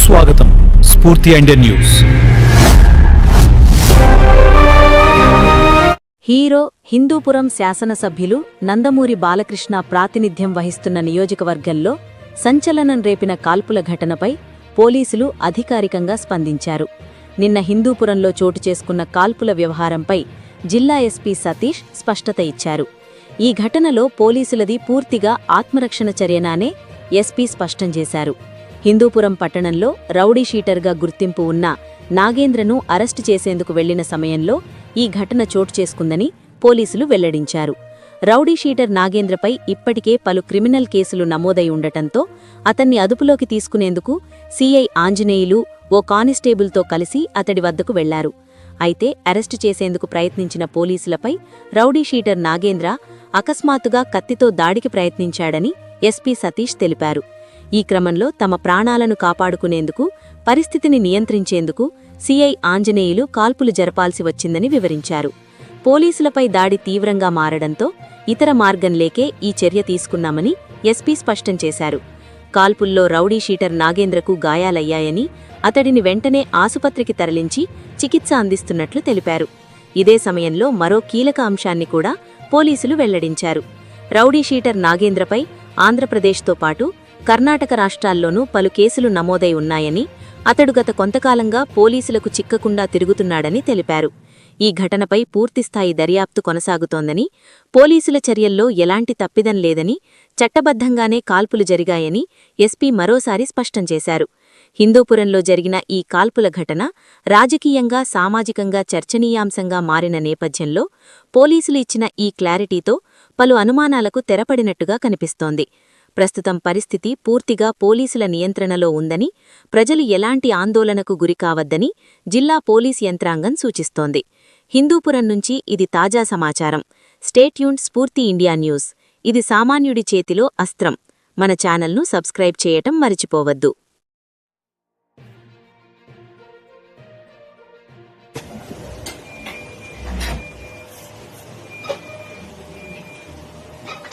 స్వాగతం స్ఫూర్తి Indian news. Hero Hindupuram శాసనసభ్యులు నందమూరి బాలకృష్ణ ప్రాతినిధ్యం వహిస్తున్న నియోజకవర్గంలో సంచలనం రేపిన కాల్పుల ఘటనపై పోలీసులు అధికారికంగా స్పందించారు. నిన్న హిందూపురంలో చోటు చేసుకున్న కాల్పుల వ్యవహారంపై జిల్లా ఎస్పీ సతీష్ స్పష్టత ఇచ్చారు. ఈ ఘటనలో పోలీసులది పూర్తిగా ఆత్మరక్షణ చర్యనానే ఎస్పీ స్పష్టం చేశారు. హిందూపురం పట్టణంలో రౌడీ షీటర్గా గుర్తింపు ఉన్న నాగేంద్రను అరెస్టు చేసేందుకు వెళ్లిన సమయంలో ఈ ఘటన చోటు చేసుకుందని పోలీసులు వెల్లడించారు. రౌడీ షీటర్ నాగేంద్రపై ఇప్పటికే పలు క్రిమినల్ కేసులు నమోదై ఉండటంతో అతన్ని అదుపులోకి తీసుకునేందుకు సీఐ ఆంజనేయులు ఓ కానిస్టేబుల్తో కలిసి అతడి వద్దకు వెళ్లారు. అయితే అరెస్టు చేసేందుకు ప్రయత్నించిన పోలీసులపై రౌడీ షీటర్ నాగేంద్ర అకస్మాత్తుగా కత్తితో దాడికి ప్రయత్నించాడని ఎస్పీ సతీష్ తెలిపారు. ఈ క్రమంలో తమ ప్రాణాలను కాపాడుకునేందుకు, పరిస్థితిని నియంత్రించేందుకు సీఐ ఆంజనేయులు కాల్పులు జరపాల్సి వచ్చిందని వివరించారు. పోలీసులపై దాడి తీవ్రంగా మారడంతో ఇతర మార్గం లేకే ఈ చర్య తీసుకున్నామని ఎస్పీ స్పష్టం చేశారు. కాల్పుల్లో రౌడీ షీటర్ నాగేంద్రకు గాయాలయ్యాయని, అతడిని వెంటనే ఆసుపత్రికి తరలించి చికిత్స అందిస్తున్నట్లు తెలిపారు. ఇదే సమయంలో మరో కీలక అంశాన్ని కూడా పోలీసులు వెల్లడించారు. రౌడీ షీటర్ నాగేంద్రపై ఆంధ్రప్రదేశ్తో పాటు కర్ణాటక రాష్ట్రాల్లోనూ పలు కేసులు నమోదై ఉన్నాయని, అతడు గత కొంతకాలంగా పోలీసులకు చిక్కకుండా తిరుగుతున్నాడని తెలిపారు. ఈ ఘటనపై పూర్తిస్థాయి దర్యాప్తు కొనసాగుతోందని, పోలీసుల చర్యల్లో ఎలాంటి తప్పిదం లేదని, చట్టబద్ధంగానే కాల్పులు జరిగాయని ఎస్పీ మరోసారి స్పష్టం చేశారు. హిందూపురంలో జరిగిన ఈ కాల్పుల ఘటన రాజకీయంగా, సామాజికంగా చర్చనీయాంశంగా మారిన నేపథ్యంలో పోలీసులు ఇచ్చిన ఈ క్లారిటీతో పలు అనుమానాలకు తెరపడినట్టుగా కనిపిస్తోంది. ప్రస్తుతం పరిస్థితి పూర్తిగా పోలీసుల నియంత్రణలో ఉందని, ప్రజలు ఎలాంటి ఆందోళనకు గురికావద్దని జిల్లా పోలీస్ యంత్రాంగం సూచిస్తోంది. హిందూపురం నుంచి ఇది తాజా సమాచారం. స్టేట్యూన్ స్ఫూర్తి ఇండియా న్యూస్. ఇది సామాన్యుడి చేతిలో అస్త్రం. మన ఛానల్ను సబ్స్క్రైబ్ చేయటం మరిచిపోవద్దు.